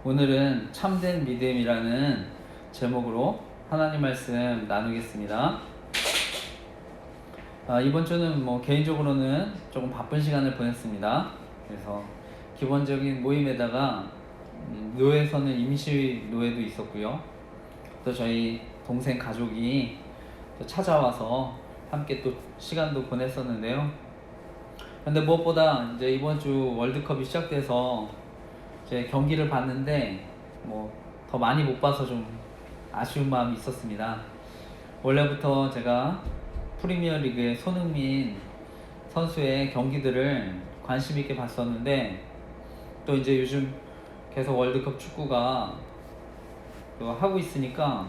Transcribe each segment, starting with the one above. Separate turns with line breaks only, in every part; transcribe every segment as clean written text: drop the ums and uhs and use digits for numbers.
오늘은 참된 믿음이라는 제목으로 하나님 말씀 나누겠습니다. 이번 주는 개인적으로는 조금 바쁜 시간을 보냈습니다. 그래서 기본적인 모임에다가 노회에서는 임시 노회도 있었고요. 또 저희 동생 가족이 또 찾아와서 함께 또 시간도 보냈었는데요. 근데 무엇보다 이제 이번 주 월드컵이 시작돼서 제 경기를 봤는데 더 많이 못 봐서 좀 아쉬운 마음이 있었습니다. 원래부터 제가 프리미어리그의 손흥민 선수의 경기들을 관심 있게 봤었는데 또 이제 요즘 계속 월드컵 축구가 또 하고 있으니까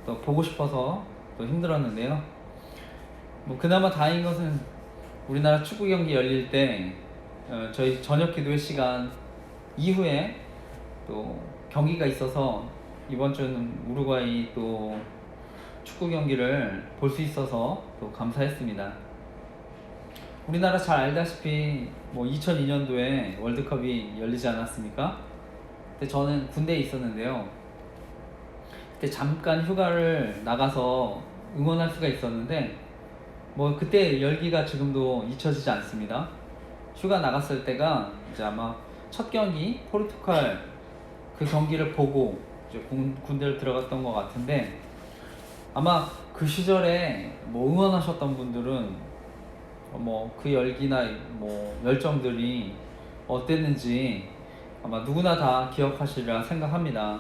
또 보고 싶어서 또 힘들었는데요. 그나마 다행인 것은 우리나라 축구 경기 열릴 때 저희 저녁 기도회 시간 이후에 또 경기가 있어서 이번 주는 우루과이 또 축구 경기를 볼 수 있어서 또 감사했습니다. 우리나라 잘 알다시피 2002년도에 월드컵이 열리지 않았습니까? 그때 저는 군대에 있었는데요. 그때 잠깐 휴가를 나가서 응원할 수가 있었는데 그때 열기가 지금도 잊혀지지 않습니다. 휴가 나갔을 때가 이제 아마 첫 경기 포르투갈 그 경기를 보고 이제 군대를 들어갔던 것 같은데 아마 그 시절에 응원하셨던 분들은 그 열기나 열정들이 어땠는지 아마 누구나 다 기억하시리라 생각합니다.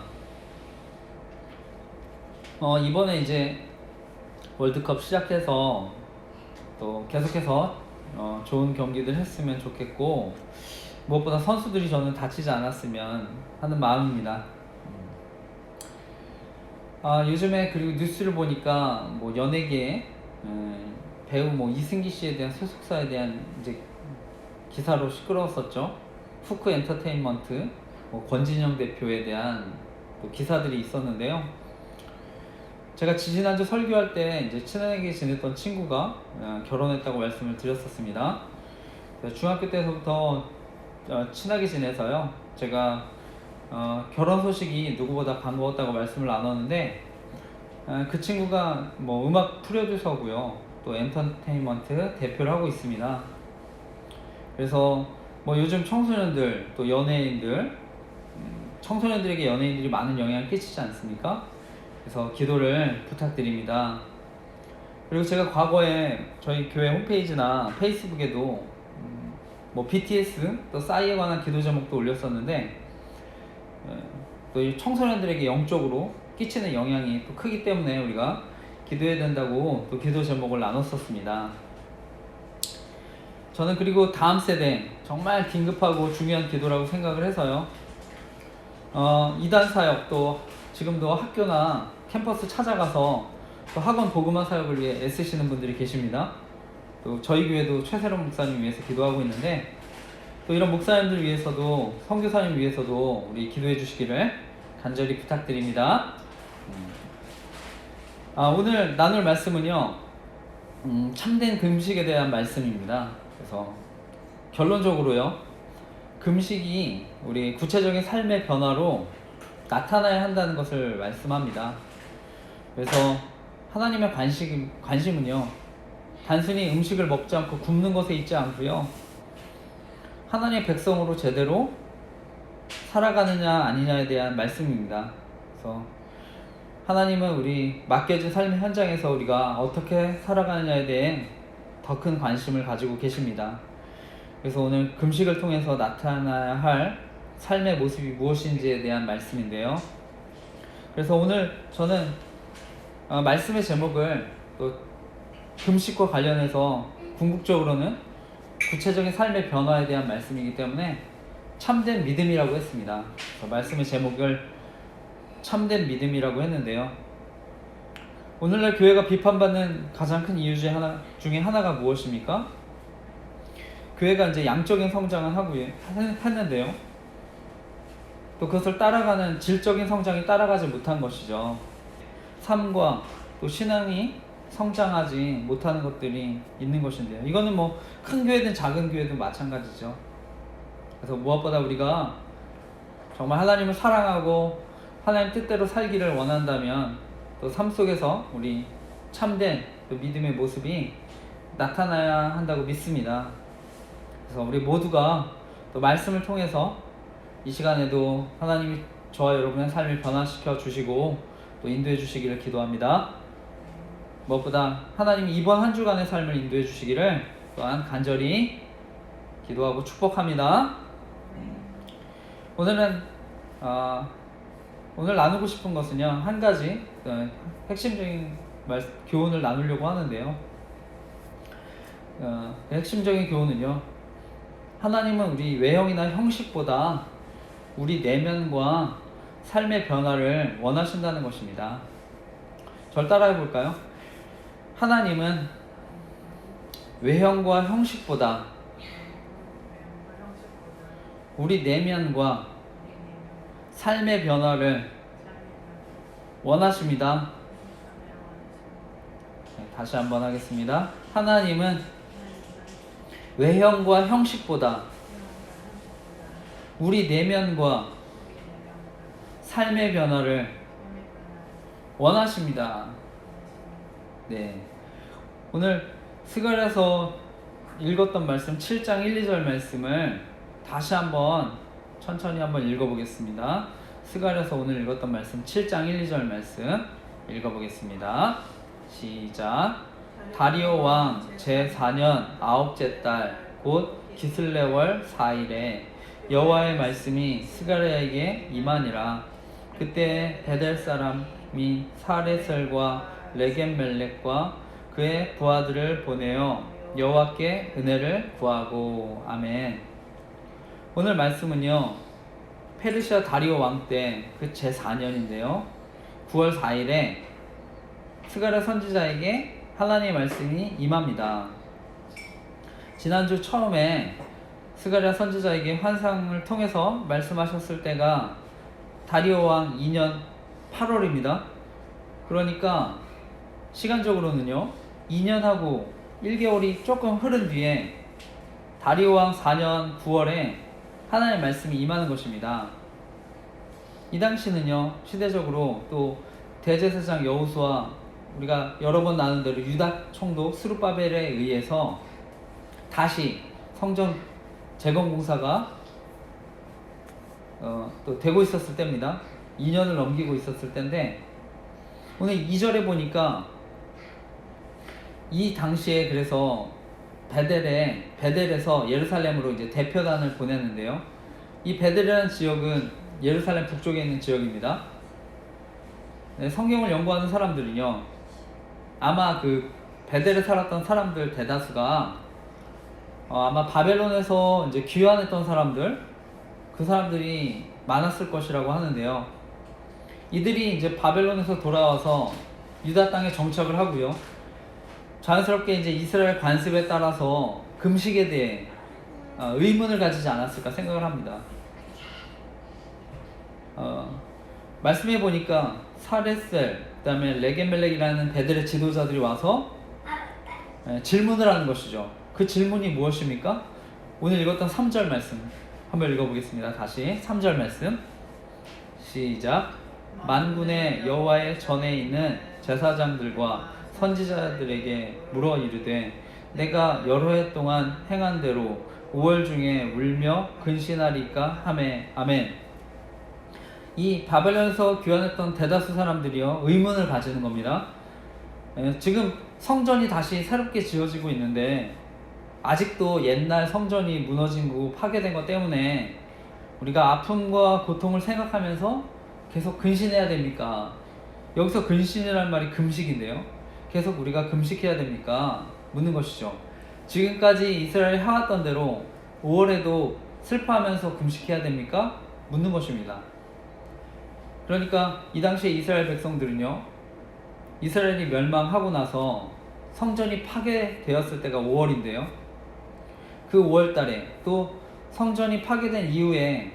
이번에 이제 월드컵 시작해서 또 계속해서 좋은 경기들 했으면 좋겠고 무엇보다 선수들이 저는 다치지 않았으면 하는 마음입니다. 요즘에 그리고 뉴스를 보니까 연예계 배우 이승기 씨에 대한 소속사에 대한 이제 기사로 시끄러웠었죠. 후크 엔터테인먼트 권진영 대표에 대한 또 기사들이 있었는데요. 제가 지난주 설교할 때 이제 친하게 지냈던 친구가 결혼했다고 말씀을 드렸었습니다. 중학교 때부터 친하게 지내서요. 제가 결혼 소식이 누구보다 반가웠다고 말씀을 나눴는데 그 친구가 음악 프로듀서고요. 또 엔터테인먼트 대표를 하고 있습니다. 그래서 요즘 청소년들 또 연예인들 청소년들에게 연예인들이 많은 영향을 끼치지 않습니까? 그래서 기도를 부탁드립니다. 그리고 제가 과거에 저희 교회 홈페이지나 페이스북에도 BTS 또 싸이에 관한 기도 제목도 올렸었는데 또 이 청소년들에게 영적으로 끼치는 영향이 또 크기 때문에 우리가 기도해야 된다고 또 기도 제목을 나눴었습니다. 저는 그리고 다음 세대 정말 긴급하고 중요한 기도라고 생각을 해서요. 이단 사역 또 지금도 학교나 캠퍼스 찾아가서 또 학원 복음화 사역을 위해 애쓰시는 분들이 계십니다. 또 저희 교회도 최세롬 목사님 위해서 기도하고 있는데 또 이런 목사님들 위해서도 선교사님 위해서도 우리 기도해 주시기를 간절히 부탁드립니다. 오늘 나눌 말씀은요 참된 금식에 대한 말씀입니다. 그래서 결론적으로요 금식이 우리 구체적인 삶의 변화로 나타나야 한다는 것을 말씀합니다. 그래서 하나님의 관심은요 단순히 음식을 먹지 않고 굶는 것에 있지 않고요 하나님의 백성으로 제대로 살아가느냐 아니냐에 대한 말씀입니다. 그래서 하나님은 우리 맡겨진 삶의 현장에서 우리가 어떻게 살아가느냐에 대해 더 큰 관심을 가지고 계십니다. 그래서 오늘 금식을 통해서 나타나야 할 삶의 모습이 무엇인지에 대한 말씀인데요. 그래서 오늘 저는 말씀의 제목을 또 금식과 관련해서 궁극적으로는 구체적인 삶의 변화에 대한 말씀이기 때문에 참된 믿음이라고 했습니다. 말씀의 제목을 참된 믿음이라고 했는데요. 오늘날 교회가 비판받는 가장 큰 이유 중에 하나가 무엇입니까? 교회가 이제 양적인 성장을 하고 했는데요. 또 그것을 따라가는 질적인 성장이 따라가지 못한 것이죠. 삶과 또 신앙이 성장하지 못하는 것들이 있는 것인데요. 이거는 큰 교회든 작은 교회든 마찬가지죠. 그래서 무엇보다 우리가 정말 하나님을 사랑하고 하나님 뜻대로 살기를 원한다면 또 삶 속에서 우리 참된 또 믿음의 모습이 나타나야 한다고 믿습니다. 그래서 우리 모두가 또 말씀을 통해서 이 시간에도 하나님이 저와 여러분의 삶을 변화시켜 주시고 또 인도해 주시기를 기도합니다. 무엇보다 하나님이 이번 한 주간의 삶을 인도해 주시기를 또한 간절히 기도하고 축복합니다. 오늘 나누고 싶은 것은요, 한 가지 핵심적인 교훈을 나누려고 하는데요. 핵심적인 교훈은요, 하나님은 우리 외형이나 형식보다 우리 내면과 삶의 변화를 원하신다는 것입니다. 절 따라해 볼까요? 하나님은 외형과 형식보다 우리 내면과 삶의 변화를 원하십니다. 다시 한번 하겠습니다. 하나님은 외형과 형식보다 우리 내면과 삶의 변화를 원하십니다. 네. 오늘 스가랴서 읽었던 말씀 7장 1, 2절 말씀을 다시 한번 천천히 한번 읽어보겠습니다. 스가랴서 오늘 읽었던 말씀 7장 1, 2절 말씀 읽어보겠습니다. 시작. 다리오 왕 제4년 아홉째 달 곧 기슬레월 4일에 여호와의 말씀이 스가랴에게 임하니라. 그때 베델 사람이 사레셀과 레겜멜렉과 그의 부하들을 보내어 여호와께 은혜를 구하고. 아멘. 오늘 말씀은요, 페르시아 다리오 왕 때 그 제4년인데요 9월 4일에 스가랴 선지자에게 하나님의 말씀이 임합니다. 지난주 처음에 스가랴 선지자에게 환상을 통해서 말씀하셨을 때가 다리오 왕 2년 8월입니다. 그러니까 시간적으로는요 2년하고 1개월이 조금 흐른 뒤에 다리오 왕 4년 9월에 하나님의 말씀이 임하는 것입니다. 이 당시는요 시대적으로 또 대제사장 여호수아, 우리가 여러 번 나눈 대로 유다 총독 스룹바벨에 의해서 다시 성전 재건 공사가 또 되고 있었을 때입니다. 2년을 넘기고 있었을 때인데, 오늘 2절에 보니까 이 당시에 그래서 베델에서 예루살렘으로 이제 대표단을 보냈는데요. 이 베델이라는 지역은 예루살렘 북쪽에 있는 지역입니다. 네, 성경을 연구하는 사람들은요, 아마 그 베델에 살았던 사람들 대다수가 아마 바벨론에서 이제 귀환했던 사람들, 그 사람들이 많았을 것이라고 하는데요. 이들이 이제 바벨론에서 돌아와서 유다 땅에 정착을 하고요. 자연스럽게 이제 이스라엘 관습에 따라서 금식에 대해 의문을 가지지 않았을까 생각을 합니다. 말씀해 보니까 사레셀, 그 다음에 레게멜렉이라는 베델의 지도자들이 와서 질문을 하는 것이죠. 그 질문이 무엇입니까? 오늘 읽었던 3절 말씀 한번 읽어보겠습니다. 다시 3절 말씀 시작. 만군의 여호와의 전에 있는 제사장들과 선지자들에게 물어 이르되 내가 여러 해 동안 행한 대로 5월 중에 울며 근신하리까 하매. 아멘. 이 바벨론에서 귀환했던 대다수 사람들이요 의문을 가지는 겁니다. 지금 성전이 다시 새롭게 지어지고 있는데 아직도 옛날 성전이 무너진 거 파괴된 것 때문에 우리가 아픔과 고통을 생각하면서 계속 근신해야 됩니까? 여기서 근신이라는 말이 금식인데요, 계속 우리가 금식해야 됩니까? 묻는 것이죠. 지금까지 이스라엘이 해왔던 대로 5월에도 슬퍼하면서 금식해야 됩니까? 묻는 것입니다. 그러니까 이 당시에 이스라엘 백성들은요, 이스라엘이 멸망하고 나서 성전이 파괴되었을 때가 5월인데요 그 5월 달에 또 성전이 파괴된 이후에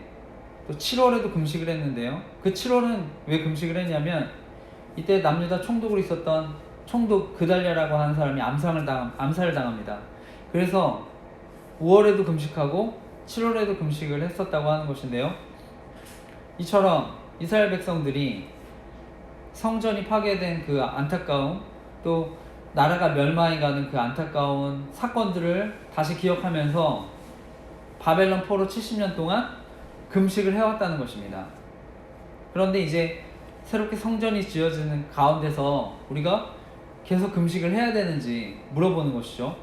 또 7월에도 금식을 했는데요, 그 7월은 왜 금식을 했냐면 이때 남유다 총독으로 있었던 총독 그달랴라고 하는 사람이 암살을 당합니다. 그래서 5월에도 금식하고 7월에도 금식을 했었다고 하는 것인데요, 이처럼 이스라엘 백성들이 성전이 파괴된 그 안타까움, 또 나라가 멸망해가는 그 안타까운 사건들을 다시 기억하면서 바벨론 포로 70년 동안 금식을 해왔다는 것입니다. 그런데 이제 새롭게 성전이 지어지는 가운데서 우리가 계속 금식을 해야 되는지 물어보는 것이죠.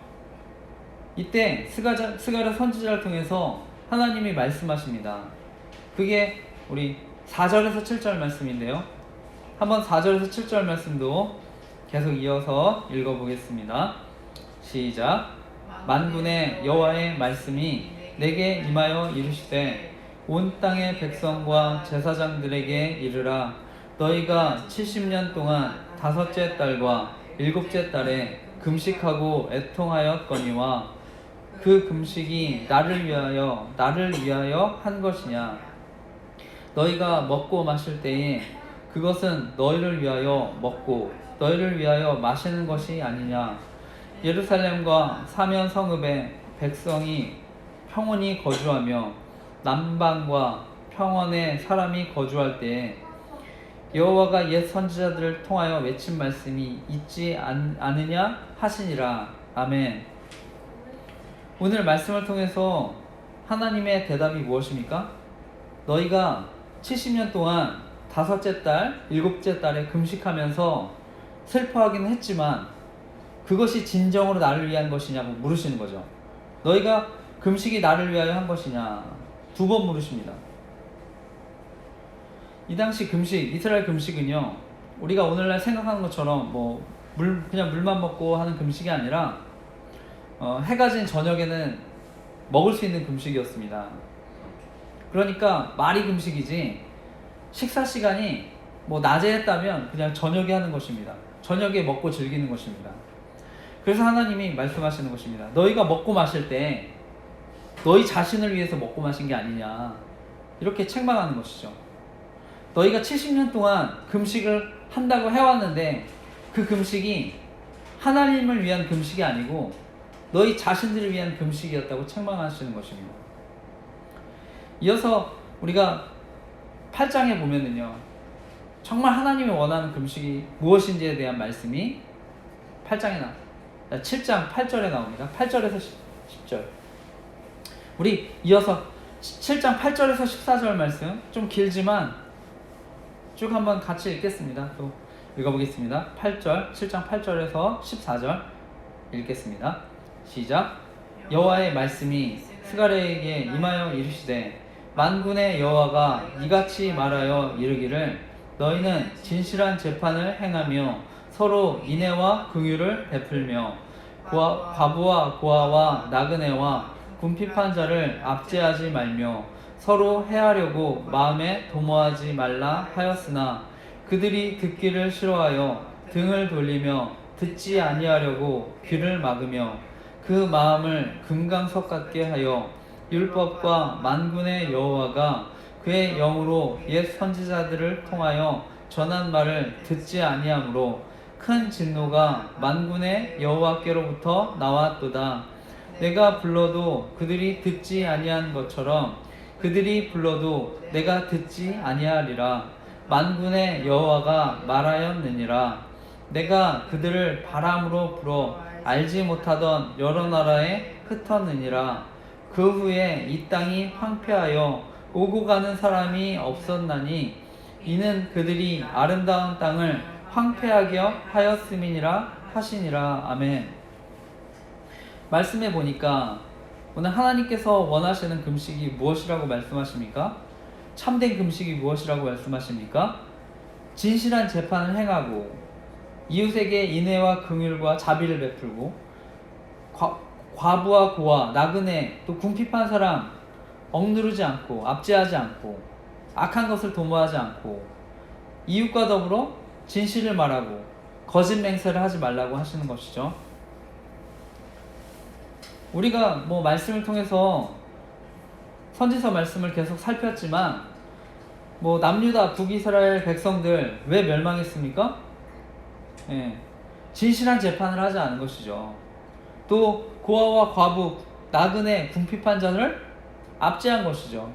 이때 스가랴 선지자를 통해서 하나님이 말씀하십니다. 그게 우리 4절에서 7절 말씀인데요. 한번 4절에서 7절 말씀도 계속 이어서 읽어보겠습니다. 시작. 만군의 여호와의 말씀이 내게 임하여 이르시되 온 땅의 백성과 제사장들에게 이르라. 너희가 70년 동안 다섯째 달과 일곱째 달에 금식하고 애통하였거니와 그 금식이 나를 위하여 한 것이냐. 너희가 먹고 마실 때에 그것은 너희를 위하여 먹고 너희를 위하여 마시는 것이 아니냐. 예루살렘과 사면 성읍에 백성이 평온히 거주하며 남방과 평원에 사람이 거주할 때에 여호와가 옛 선지자들을 통하여 외친 말씀이 있지 않으냐 하시니라. 아멘. 오늘 말씀을 통해서 하나님의 대답이 무엇입니까? 너희가 70년 동안 다섯째 달, 일곱째 달에 금식하면서 슬퍼하기는 했지만 그것이 진정으로 나를 위한 것이냐고 물으시는 거죠. 너희가 금식이 나를 위하여 한 것이냐? 두 번 물으십니다. 이 당시 금식, 이스라엘 금식은요, 우리가 오늘날 생각하는 것처럼 그냥 물만 먹고 하는 금식이 아니라 해가 진 저녁에는 먹을 수 있는 금식이었습니다. 그러니까 말이 금식이지 식사 시간이 낮에 했다면 그냥 저녁에 하는 것입니다. 저녁에 먹고 즐기는 것입니다. 그래서 하나님이 말씀하시는 것입니다. 너희가 먹고 마실 때 너희 자신을 위해서 먹고 마신 게 아니냐, 이렇게 책망하는 것이죠. 너희가 70년 동안 금식을 한다고 해왔는데 그 금식이 하나님을 위한 금식이 아니고 너희 자신들을 위한 금식이었다고 책망하시는 것입니다. 이어서 우리가 8장에 보면은요, 정말 하나님이 원하는 금식이 무엇인지에 대한 말씀이 7장 8절에 나옵니다. 8절에서 10절. 우리 이어서 7장 8절에서 14절 말씀, 좀 길지만 쭉 한번 같이 읽겠습니다. 또 읽어보겠습니다. 7장 8절에서 14절 읽겠습니다. 시작. 여호와의 말씀이 스가랴에게 임하여 이르시되 만군의 여호와가 이같이 말하여 이르기를 너희는 진실한 재판을 행하며 서로 인애와 긍휼을 베풀며 과부와 고아와 나그네와 궁핍한 자를 압제하지 말며 서로 해하려고 마음에 도모하지 말라 하였으나 그들이 듣기를 싫어하여 등을 돌리며 듣지 아니하려고 귀를 막으며 그 마음을 금강석 같게 하여 율법과 만군의 여호와가 그의 영으로 옛 선지자들을 통하여 전한 말을 듣지 아니하므로 큰 진노가 만군의 여호와께로부터 나왔도다. 내가 불러도 그들이 듣지 아니한 것처럼 그들이 불러도 내가 듣지 아니하리라. 만군의 여호와가 말하였느니라. 내가 그들을 바람으로 불어 알지 못하던 여러 나라에 흩었느니라. 그 후에 이 땅이 황폐하여 오고 가는 사람이 없었나니 이는 그들이 아름다운 땅을 황폐하게 하였음이니라 하시니라. 아멘. 말씀해 보니까 오늘 하나님께서 원하시는 금식이 무엇이라고 말씀하십니까? 참된 금식이 무엇이라고 말씀하십니까? 진실한 재판을 행하고 이웃에게 인애와 긍휼과 자비를 베풀고 과부와 고아, 나그네, 또 궁핍한 사람 억누르지 않고 압제하지 않고 악한 것을 도모하지 않고 이웃과 더불어 진실을 말하고 거짓 맹세를 하지 말라고 하시는 것이죠. 우리가 말씀을 통해서 선지서 말씀을 계속 살폈지만 남유다 북이스라엘 백성들 왜 멸망했습니까? 진실한 재판을 하지 않은 것이죠. 또 고아와 과부, 나그네, 궁핍한 자를 압제한 것이죠.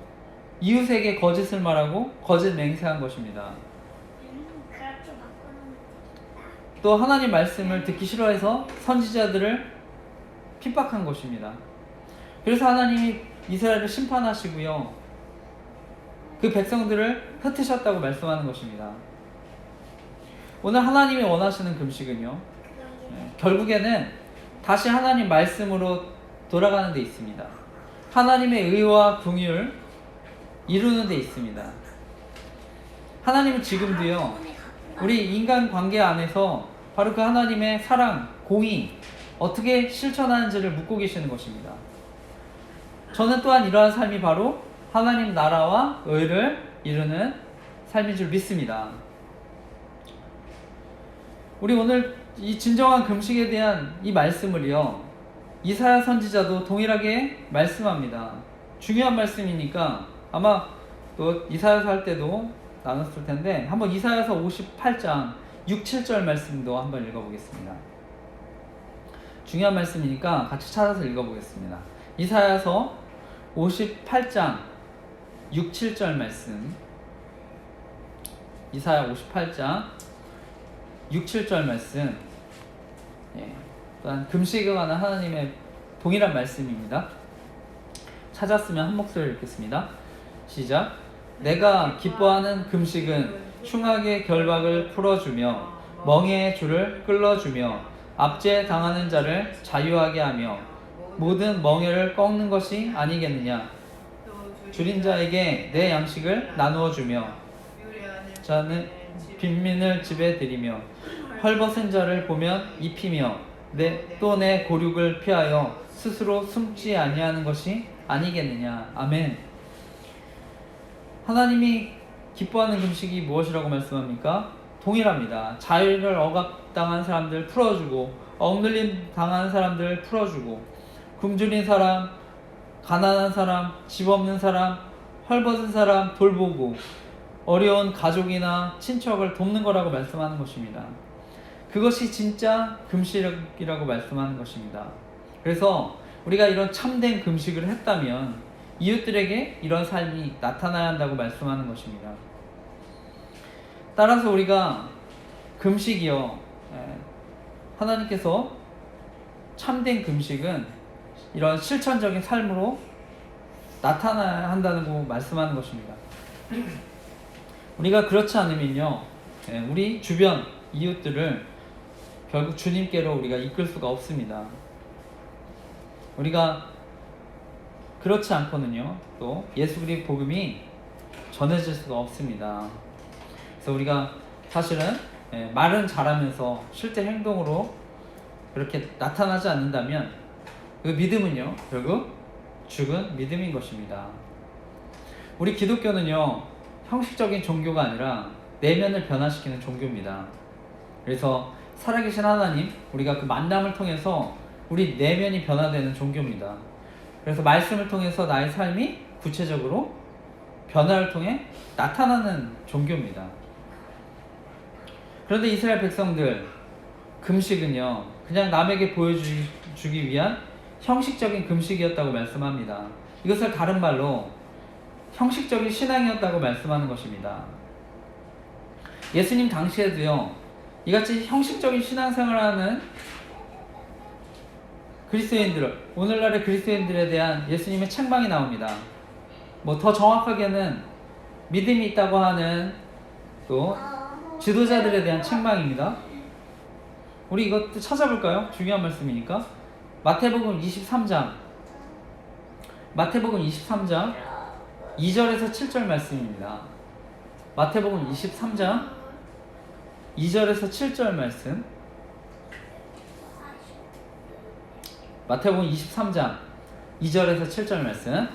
이웃에게 거짓을 말하고 거짓 맹세한 것입니다.
그렇게 바꾸는 것도
또 하나님 말씀을 듣기 싫어해서 선지자들을 핍박한 것입니다. 그래서 하나님이 이스라엘을 심판하시고요, 그 백성들을 흩으셨다고 말씀하는 것입니다. 오늘 하나님이 원하시는 금식은요, 결국에는 다시 하나님 말씀으로 돌아가는 데 있습니다. 하나님의 의와 긍휼을 이루는 데 있습니다. 하나님은 지금도요, 우리 인간 관계 안에서 바로 그 하나님의 사랑, 공의 어떻게 실천하는지를 묻고 계시는 것입니다. 저는 또한 이러한 삶이 바로 하나님 나라와 의를 이루는 삶인 줄 믿습니다. 우리 오늘 이 진정한 금식에 대한 이 말씀을요, 이사야 선지자도 동일하게 말씀합니다. 중요한 말씀이니까 아마 또 이사야서 할 때도 나눴을 텐데 한번 이사야서 58장 6, 7절 말씀도 한번 읽어보겠습니다. 중요한 말씀이니까 같이 찾아서 읽어보겠습니다. 이사야서 58장 6, 7절 말씀. 이사야 58장 6, 7절 말씀. 또한 금식에 관한 하나님의 동일한 말씀입니다. 찾았으면 한 목소리를 읽겠습니다. 시작. 내가 기뻐하는 금식은 흉악의 결박을 풀어주며 멍에의 줄을 끌어주며 압제 당하는 자를 자유하게 하며 모든 멍에를 꺾는 것이 아니겠느냐. 줄인 자에게 내 양식을 나누어 주며 자는 빈민을 집에 들이며 헐벗은 자를 보면 입히며 또 내 고륙을 피하여 스스로 숨지 아니하는 것이 아니겠느냐. 아멘. 하나님이 기뻐하는 금식이 무엇이라고 말씀합니까? 동일합니다. 자유를 억압당한 사람들 풀어주고, 억눌림 당한 사람들 풀어주고, 굶주린 사람, 가난한 사람, 집 없는 사람, 헐벗은 사람 돌보고, 어려운 가족이나 친척을 돕는 거라고 말씀하는 것입니다. 그것이 진짜 금식이라고 말씀하는 것입니다. 그래서 우리가 이런 참된 금식을 했다면 이웃들에게 이런 삶이 나타나야 한다고 말씀하는 것입니다. 따라서 우리가 금식이요, 하나님께서 참된 금식은 이런 실천적인 삶으로 나타나야 한다고 말씀하는 것입니다. 우리가 그렇지 않으면요, 우리 주변 이웃들을 결국 주님께로 우리가 이끌 수가 없습니다. 우리가 그렇지 않고는요, 또 예수 그리스도의 복음이 전해질 수가 없습니다. 그래서 우리가 사실은 말은 잘하면서 실제 행동으로 그렇게 나타나지 않는다면 그 믿음은요, 결국 죽은 믿음인 것입니다. 우리 기독교는요, 형식적인 종교가 아니라 내면을 변화시키는 종교입니다. 그래서 살아계신 하나님, 우리가 그 만남을 통해서 우리 내면이 변화되는 종교입니다. 그래서 말씀을 통해서 나의 삶이 구체적으로 변화를 통해 나타나는 종교입니다. 그런데 이스라엘 백성들, 금식은요, 그냥 남에게 보여주기 위한 형식적인 금식이었다고 말씀합니다. 이것을 다른 말로 형식적인 신앙이었다고 말씀하는 것입니다. 예수님 당시에도요, 이같이 형식적인 신앙생활을 하는 그리스도인들, 오늘날의 그리스도인들에 대한 예수님의 책망이 나옵니다. 뭐 더 정확하게는 믿음이 있다고 하는 또 지도자들에 대한 책망입니다. 우리 이것도 찾아볼까요? 중요한 말씀이니까. 마태복음 23장 2절에서 7절 말씀입니다. 마태복음 23장 2절에서 7절 말씀. 마태복음 23장 2절에서 7절 말씀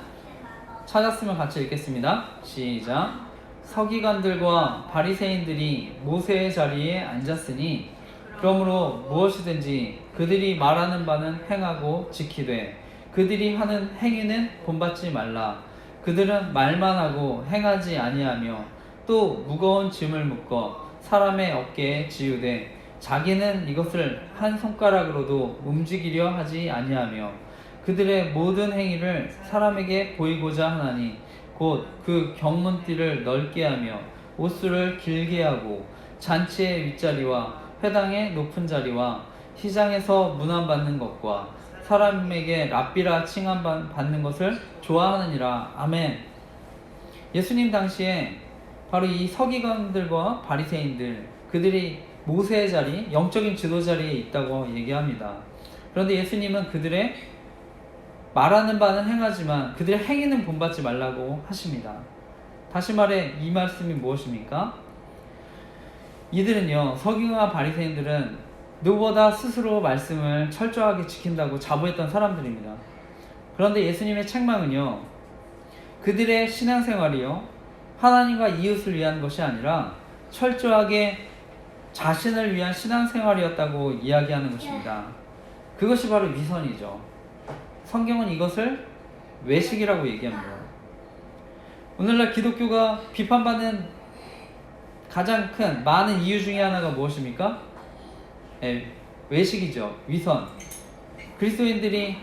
찾았으면 같이 읽겠습니다. 시작. 서기관들과 바리새인들이 모세의 자리에 앉았으니 그러므로 무엇이든지 그들이 말하는 바는 행하고 지키되 그들이 하는 행위는 본받지 말라. 그들은 말만 하고 행하지 아니하며 또 무거운 짐을 묶어 사람의 어깨에 지우되 자기는 이것을 한 손가락으로도 움직이려 하지 아니하며 그들의 모든 행위를 사람에게 보이고자 하나니 곧 그 경문띠를 넓게 하며 옷수를 길게 하고 잔치의 윗자리와 회당의 높은 자리와 시장에서 문안받는 것과 사람에게 랍비라 칭함 받는 것을 좋아하느니라. 아멘. 예수님 당시에 바로 이 서기관들과 바리새인들, 그들이 모세의 자리, 영적인 지도 자리에 있다고 얘기합니다. 그런데 예수님은 그들의 말하는 바는 행하지만 그들의 행위는 본받지 말라고 하십니다. 다시 말해 이 말씀이 무엇입니까? 이들은요, 서기관과 바리새인들은 누구보다 스스로 말씀을 철저하게 지킨다고 자부했던 사람들입니다. 그런데 예수님의 책망은요, 그들의 신앙생활이요, 하나님과 이웃을 위한 것이 아니라 철저하게 자신을 위한 신앙생활이었다고 이야기하는 것입니다. 그것이 바로 위선이죠. 성경은 이것을 외식이라고 얘기합니다. 오늘날 기독교가 비판받는 가장 큰 많은 이유 중에 하나가 무엇입니까? 외식이죠. 위선. 그리스도인들이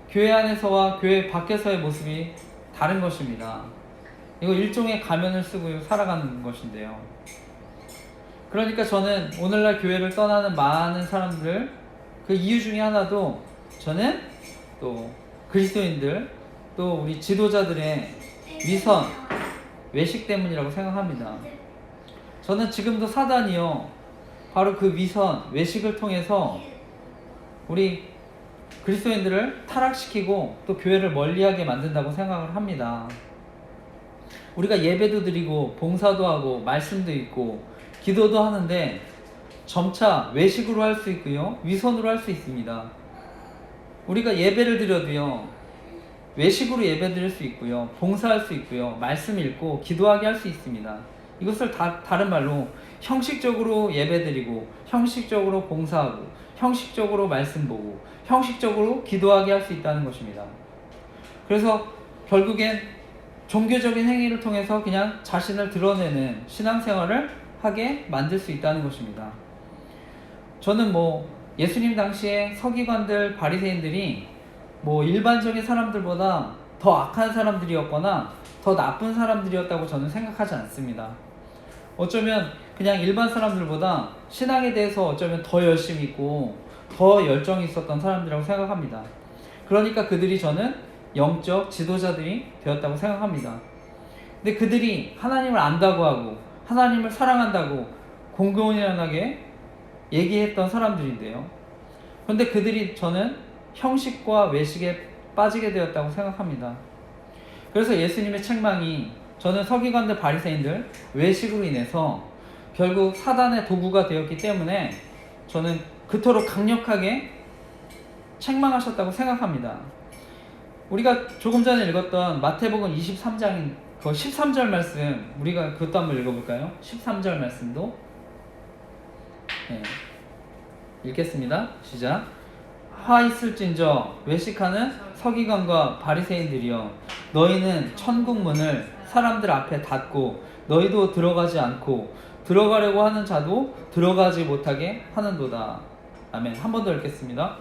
교회 안에서와 교회 밖에서의 모습이 다른 것입니다. 이거 일종의 가면을 쓰고 살아가는 것인데요. 그러니까 저는 오늘날 교회를 떠나는 많은 사람들, 그 이유 중에 하나도 저는 또 그리스도인들, 또 우리 지도자들의 위선, 외식 때문이라고 생각합니다. 저는 지금도 사단이요, 바로 그 위선, 외식을 통해서 우리 그리스도인들을 타락시키고 또 교회를 멀리하게 만든다고 생각을 합니다. 우리가 예배도 드리고 봉사도 하고 말씀도 있고 기도도 하는데 점차 외식으로 할 수 있고요, 위선으로 할 수 있습니다. 우리가 예배를 드려도요, 외식으로 예배 드릴 수 있고요, 봉사할 수 있고요, 말씀 읽고 기도하게 할 수 있습니다. 이것을 다른 말로 형식적으로 예배 드리고 형식적으로 봉사하고 형식적으로 말씀 보고 형식적으로 기도하게 할 수 있다는 것입니다. 그래서 결국엔 종교적인 행위를 통해서 그냥 자신을 드러내는 신앙생활을 하게 만들 수 있다는 것입니다. 저는 예수님 당시에 서기관들, 바리새인들이 일반적인 사람들보다 더 악한 사람들이었거나 더 나쁜 사람들이었다고 저는 생각하지 않습니다. 어쩌면 그냥 일반 사람들보다 신앙에 대해서 어쩌면 더 열심히 있고 더 열정이 있었던 사람들이라고 생각합니다. 그러니까 그들이 저는 영적 지도자들이 되었다고 생각합니다. 근데 그들이 하나님을 안다고 하고 하나님을 사랑한다고 공공연하게 얘기했던 사람들인데요. 그런데 그들이 저는 형식과 외식에 빠지게 되었다고 생각합니다. 그래서 예수님의 책망이 저는 서기관들, 바리새인들 외식으로 인해서 결국 사단의 도구가 되었기 때문에 저는 그토록 강력하게 책망하셨다고 생각합니다. 우리가 조금 전에 읽었던 마태복음 23장인 그 13절 말씀, 우리가 그것도 한번 읽어볼까요? 13절 말씀도 읽겠습니다. 시작. 화 있을진저 외식하는 서기관과 바리새인들이여, 너희는 천국 문을 사람들 앞에 닫고 너희도 들어가지 않고 들어가려고 하는 자도 들어가지 못하게 하는도다. 아멘. 한 번 더 읽겠습니다.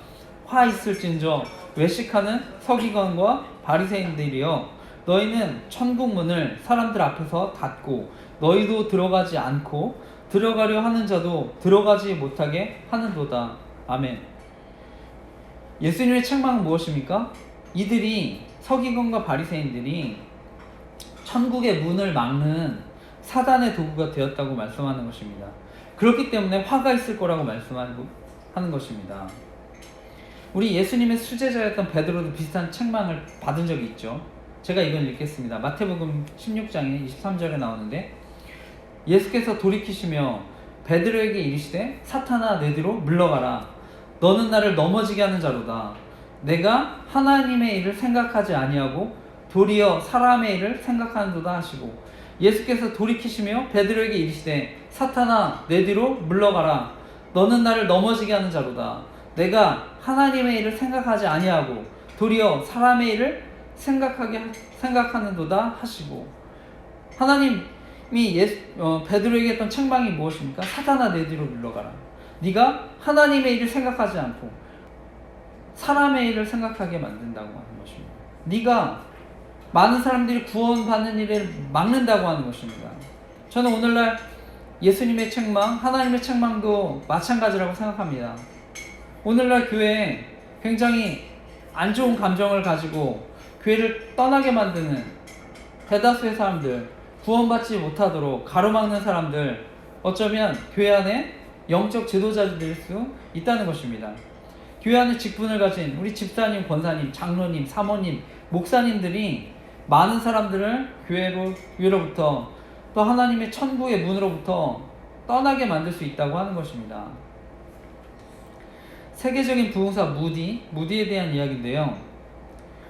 화 있을진저 외식하는 서기관과 바리새인들이여, 너희는 천국 문을 사람들 앞에서 닫고 너희도 들어가지 않고 들어가려 하는 자도 들어가지 못하게 하는도다. 아멘. 예수님의 책망은 무엇입니까? 이들이, 서기관과 바리새인들이 천국의 문을 막는 사단의 도구가 되었다고 말씀하는 것입니다. 그렇기 때문에 화가 있을 거라고 말씀하는 것입니다. 우리 예수님의 수제자였던 베드로도 비슷한 책망을 받은 적이 있죠. 제가 이건 읽겠습니다. 마태복음 16장에 23절에 나오는데, 예수께서 돌이키시며 베드로에게 이르시되 사탄아 내 뒤로 물러가라. 너는 나를 넘어지게 하는 자로다. 내가 하나님의 일을 생각하지 아니하고 도리어 사람의 일을 생각하는도다 하시고, 예수께서 돌이키시며 베드로에게 이르시되 사탄아 내 뒤로 물러가라. 너는 나를 넘어지게 하는 자로다. 내가 하나님의 일을 생각하지 아니하고 도리어 사람의 일을 생각하는도다 하시고, 하나님이 베드로에게 했던 책망이 무엇입니까? 사탄아 내 뒤로 물러가라. 네가 하나님의 일을 생각하지 않고 사람의 일을 생각하게 만든다고 하는 것입니다. 네가 많은 사람들이 구원받는 일을 막는다고 하는 것입니다. 저는 오늘날 예수님의 책망, 하나님의 책망도 마찬가지라고 생각합니다. 오늘날 교회에 굉장히 안 좋은 감정을 가지고 교회를 떠나게 만드는 대다수의 사람들, 구원받지 못하도록 가로막는 사람들, 어쩌면 교회 안에 영적 지도자들일 수 있다는 것입니다. 교회 안에 직분을 가진 우리 집사님, 권사님, 장로님, 사모님, 목사님들이 많은 사람들을 교회로부터 또 하나님의 천국의 문으로부터 떠나게 만들 수 있다고 하는 것입니다. 세계적인 부흥사 무디에 대한 이야기인데요.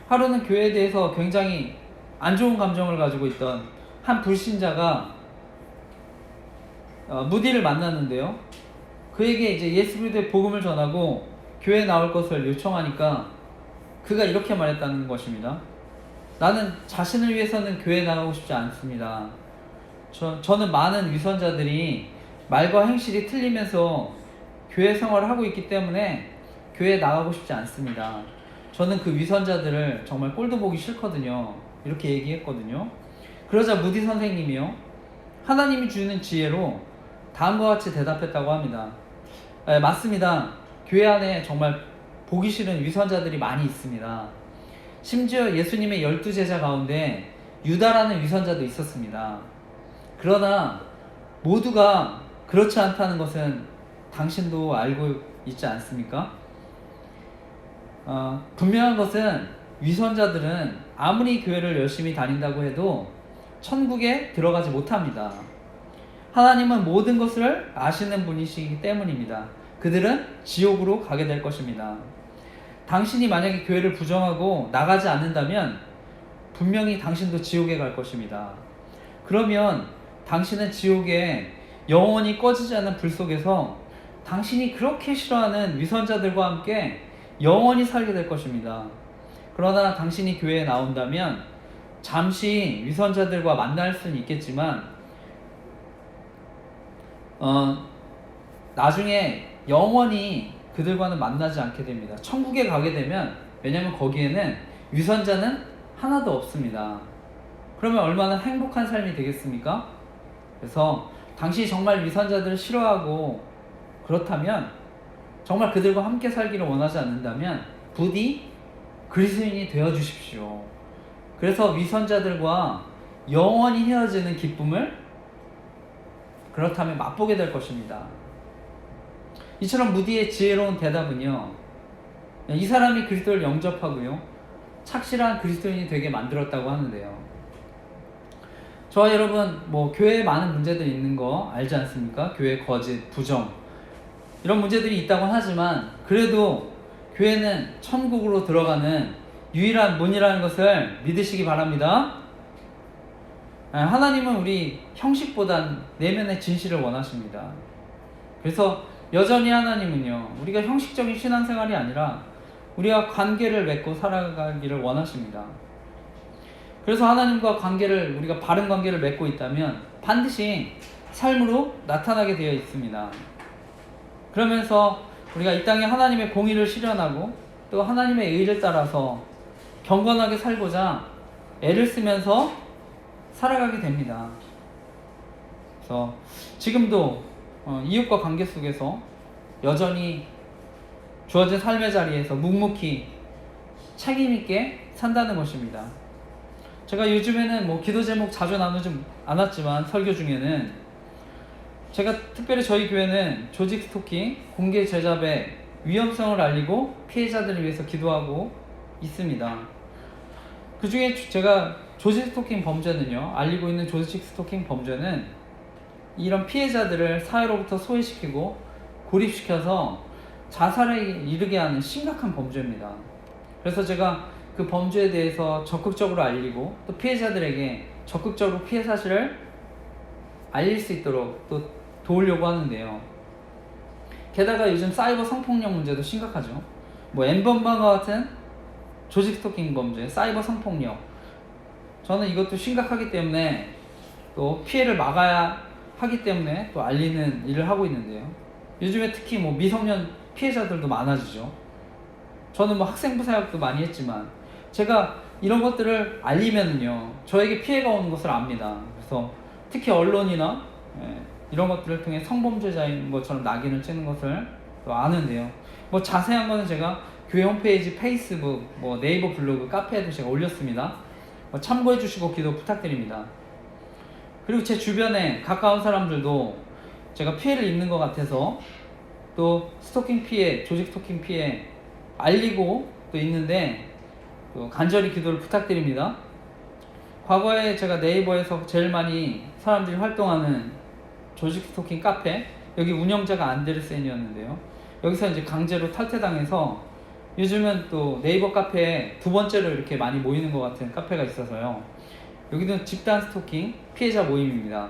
하루는 교회에 대해서 굉장히 안 좋은 감정을 가지고 있던 한 불신자가 무디를 만났는데요. 그에게 이제 예수 그리스도의 복음을 전하고 교회에 나올 것을 요청하니까 그가 이렇게 말했다는 것입니다. 나는 자신을 위해서는 교회에 나가고 싶지 않습니다. 저는 많은 위선자들이 말과 행실이 틀리면서 교회 생활을 하고 있기 때문에 교회에 나가고 싶지 않습니다. 저는 그 위선자들을 정말 꼴도 보기 싫거든요. 이렇게 얘기했거든요. 그러자 무디 선생님이요, 하나님이 주는 지혜로 다음과 같이 대답했다고 합니다. 맞습니다. 교회 안에 정말 보기 싫은 위선자들이 많이 있습니다. 심지어 예수님의 12제자 가운데 유다라는 위선자도 있었습니다. 그러나 모두가 그렇지 않다는 것은 당신도 알고 있지 않습니까? 분명한 것은 위선자들은 아무리 교회를 열심히 다닌다고 해도 천국에 들어가지 못합니다. 하나님은 모든 것을 아시는 분이시기 때문입니다. 그들은 지옥으로 가게 될 것입니다. 당신이 만약에 교회를 부정하고 나가지 않는다면 분명히 당신도 지옥에 갈 것입니다. 그러면 당신은 지옥에 영원히 꺼지지 않는 불 속에서 당신이 그렇게 싫어하는 위선자들과 함께 영원히 살게 될 것입니다. 그러나 당신이 교회에 나온다면 잠시 위선자들과 만날 수는 있겠지만 나중에 영원히 그들과는 만나지 않게 됩니다. 천국에 가게 되면, 왜냐하면 거기에는 위선자는 하나도 없습니다. 그러면 얼마나 행복한 삶이 되겠습니까? 그래서 당신이 정말 위선자들을 싫어하고 그렇다면, 정말 그들과 함께 살기를 원하지 않는다면 부디 그리스도인이 되어 주십시오. 그래서 위선자들과 영원히 헤어지는 기쁨을 그렇다면 맛보게 될 것입니다. 이처럼 무디의 지혜로운 대답은요, 이 사람이 그리스도를 영접하고요, 착실한 그리스도인이 되게 만들었다고 하는데요. 저와 여러분, 교회에 많은 문제들이 있는 거 알지 않습니까? 교회 거짓, 부정, 이런 문제들이 있다고 하지만 그래도 교회는 천국으로 들어가는 유일한 문이라는 것을 믿으시기 바랍니다. 하나님은 우리 형식보단 내면의 진실을 원하십니다. 그래서 여전히 하나님은요, 우리가 형식적인 신앙생활이 아니라 우리가 관계를 맺고 살아가기를 원하십니다. 그래서 하나님과 우리가 바른 관계를 맺고 있다면 반드시 삶으로 나타나게 되어 있습니다. 그러면서 우리가 이 땅에 하나님의 공의를 실현하고 또 하나님의 의를 따라서 경건하게 살고자 애를 쓰면서 살아가게 됩니다. 그래서 지금도 이웃과 관계 속에서 여전히 주어진 삶의 자리에서 묵묵히 책임있게 산다는 것입니다. 제가 요즘에는 기도 제목 자주 나누지 않았지만 설교 중에는 제가 특별히 저희 교회는 조직 스토킹, 공개 제잡의 위험성을 알리고 피해자들을 위해서 기도하고 있습니다. 그 중에 제가 조직 스토킹 범죄는요, 알리고 있는 조직 스토킹 범죄는 이런 피해자들을 사회로부터 소외시키고 고립시켜서 자살에 이르게 하는 심각한 범죄입니다. 그래서 제가 그 범죄에 대해서 적극적으로 알리고 또 피해자들에게 적극적으로 피해 사실을 알릴 수 있도록 또 도우려고 하는데요. 게다가 요즘 사이버 성폭력 문제도 심각하죠. 엠번방과 같은 조직 스토킹 범죄, 사이버 성폭력, 저는 이것도 심각하기 때문에 또 피해를 막아야 하기 때문에 또 알리는 일을 하고 있는데요. 요즘에 특히 미성년 피해자들도 많아지죠. 저는 학생부 사역도 많이 했지만 제가 이런 것들을 알리면요 저에게 피해가 오는 것을 압니다. 그래서 특히 언론이나 이런 것들을 통해 성범죄자인 것처럼 낙인을 찍는 것을 또 아는데요. 뭐 자세한 거는 제가 교회 홈페이지, 페이스북, 뭐 네이버 블로그, 카페에도 제가 올렸습니다. 뭐 참고해 주시고 기도 부탁드립니다. 그리고 제 주변에 가까운 사람들도 제가 피해를 입는 것 같아서 또 스토킹 피해, 조직 스토킹 피해 알리고 또 있는데 또 간절히 기도를 부탁드립니다. 과거에 제가 네이버에서 제일 많이 사람들이 활동하는 조직 스토킹 카페, 여기 운영자가 안데르센이었는데요. 여기서 이제 강제로 탈퇴당해서 요즘은 또 네이버 카페에 두 번째로 이렇게 많이 모이는 것 같은 카페가 있어서요. 여기는 집단 스토킹 피해자 모임입니다.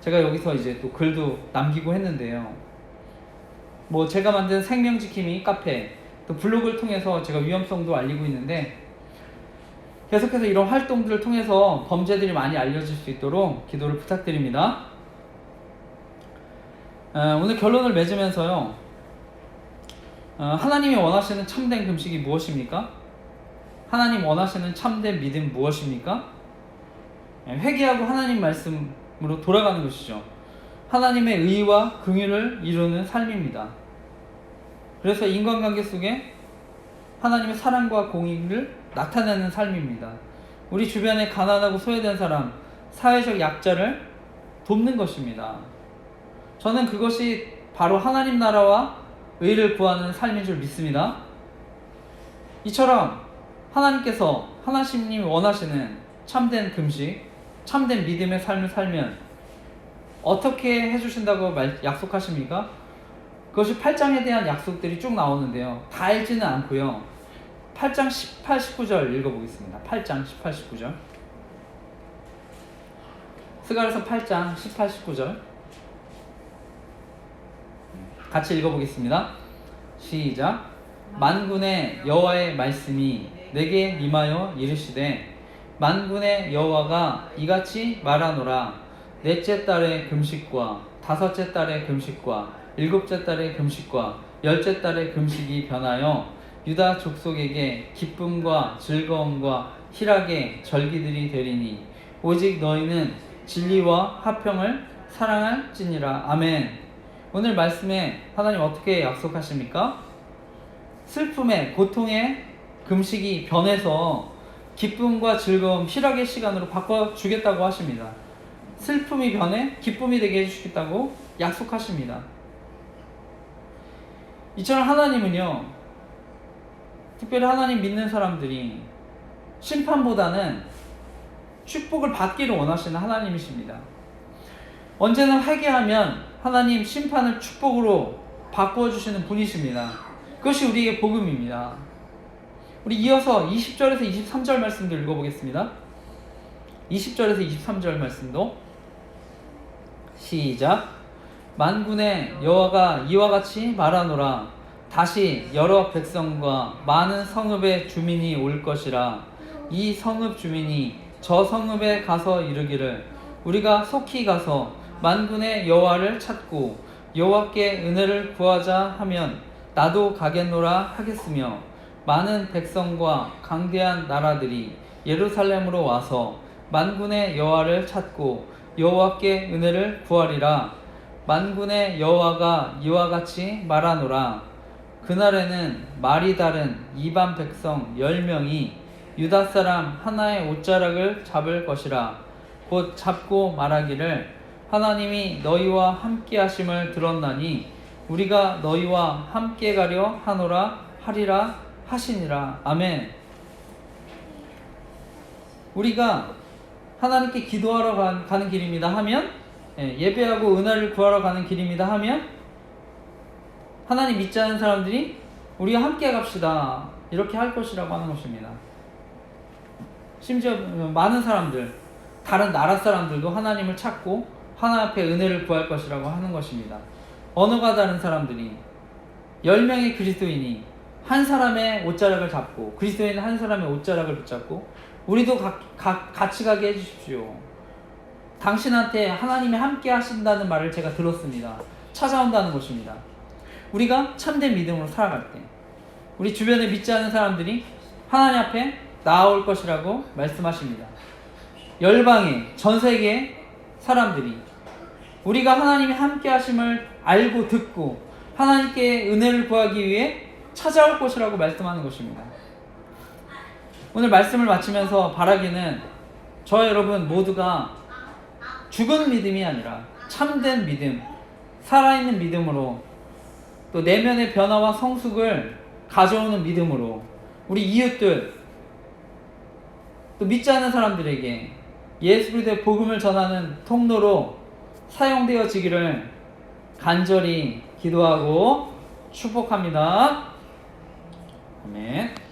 제가 여기서 이제 또 글도 남기고 했는데요. 뭐 제가 만든 생명지킴이 카페, 또 블로그를 통해서 제가 위험성도 알리고 있는데 계속해서 이런 활동들을 통해서 범죄들이 많이 알려질 수 있도록 기도를 부탁드립니다. 오늘 결론을 맺으면서요. 하나님이 원하시는 참된 금식이 무엇입니까? 하나님 원하시는 참된 믿음 무엇입니까? 회개하고 하나님 말씀으로 돌아가는 것이죠. 하나님의 의와 긍휼을 이루는 삶입니다. 그래서 인간관계 속에 하나님의 사랑과 공의를 나타내는 삶입니다. 우리 주변에 가난하고 소외된 사람, 사회적 약자를 돕는 것입니다. 저는 그것이 바로 하나님 나라와 의를 구하는 삶인 줄 믿습니다. 이처럼 하나님께서 하나님이 원하시는 참된 금식, 참된 믿음의 삶을 살면 어떻게 해주신다고 약속하십니까? 그것이 8장에 대한 약속들이 쭉 나오는데요. 다 읽지는 않고요. 8장 18, 19절 읽어보겠습니다. 8장 18, 19절. 스가랴서 8장 18, 19절 같이 읽어보겠습니다. 시작. 만군의 여호와의 말씀이 내게 임하여 이르시되 만군의 여호와가 이같이 말하노라. 넷째 달의 금식과 다섯째 달의 금식과 일곱째 달의 금식과 열째 달의 금식이 변하여 유다 족속에게 기쁨과 즐거움과 희락의 절기들이 되리니 오직 너희는 진리와 화평을 사랑할지니라. 아멘. 오늘 말씀에 하나님 어떻게 약속하십니까? 슬픔의 고통의 금식이 변해서 기쁨과 즐거움, 희락의 시간으로 바꿔주겠다고 하십니다. 슬픔이 변해 기쁨이 되게 해주시겠다고 약속하십니다. 이처럼 하나님은요, 특별히 하나님 믿는 사람들이 심판보다는 축복을 받기를 원하시는 하나님이십니다. 언제나 회개하면 하나님 심판을 축복으로 바꾸어 주시는 분이십니다. 그것이 우리에게 복음입니다. 우리 이어서 20절에서 23절 말씀도 읽어보겠습니다. 20절에서 23절 말씀도 시작. 만군의 여호와가 이와 같이 말하노라. 다시 여러 백성과 많은 성읍의 주민이 올 것이라. 이 성읍 주민이 저 성읍에 가서 이르기를 우리가 속히 가서 만군의 여호와를 찾고 여호와께 은혜를 구하자 하면 나도 가겠노라 하겠으며 많은 백성과 강대한 나라들이 예루살렘으로 와서 만군의 여호와를 찾고 여호와께 은혜를 구하리라. 만군의 여호와가 이와 같이 말하노라. 그날에는 말이 다른 이방 백성 10명이 유다 사람 하나의 옷자락을 잡을 것이라. 곧 잡고 말하기를 하나님이 너희와 함께 하심을 들었나니 우리가 너희와 함께 가려 하노라 하리라 하시니라. 아멘. 우리가 하나님께 기도하러 가는 길입니다 하면, 예배하고 은혜를 구하러 가는 길입니다 하면 하나님 믿지 않은 사람들이 우리가 함께 갑시다 이렇게 할 것이라고 하는 것입니다. 심지어 많은 사람들, 다른 나라 사람들도 하나님을 찾고 하나님 앞에 은혜를 구할 것이라고 하는 것입니다. 언어가 다른 사람들이 10명의 그리스도인이 한 사람의 옷자락을 잡고, 그리스도인 한 사람의 옷자락을 붙잡고 우리도 같이 가게 해주십시오. 당신한테 하나님이 함께 하신다는 말을 제가 들었습니다. 찾아온다는 것입니다. 우리가 참된 믿음으로 살아갈 때 우리 주변에 믿지 않는 사람들이 하나님 앞에 나아올 것이라고 말씀하십니다. 열방의 전 세계 사람들이 우리가 하나님이 함께 하심을 알고 듣고 하나님께 은혜를 구하기 위해 찾아올 것이라고 말씀하는 것입니다. 오늘 말씀을 마치면서 바라기는 저 여러분 모두가 죽은 믿음이 아니라 참된 믿음, 살아있는 믿음으로 또 내면의 변화와 성숙을 가져오는 믿음으로 우리 이웃들 또 믿지 않는 사람들에게 예수 그리스도의 복음을 전하는 통로로 사용되어지기를 간절히 기도하고 축복합니다. 아멘.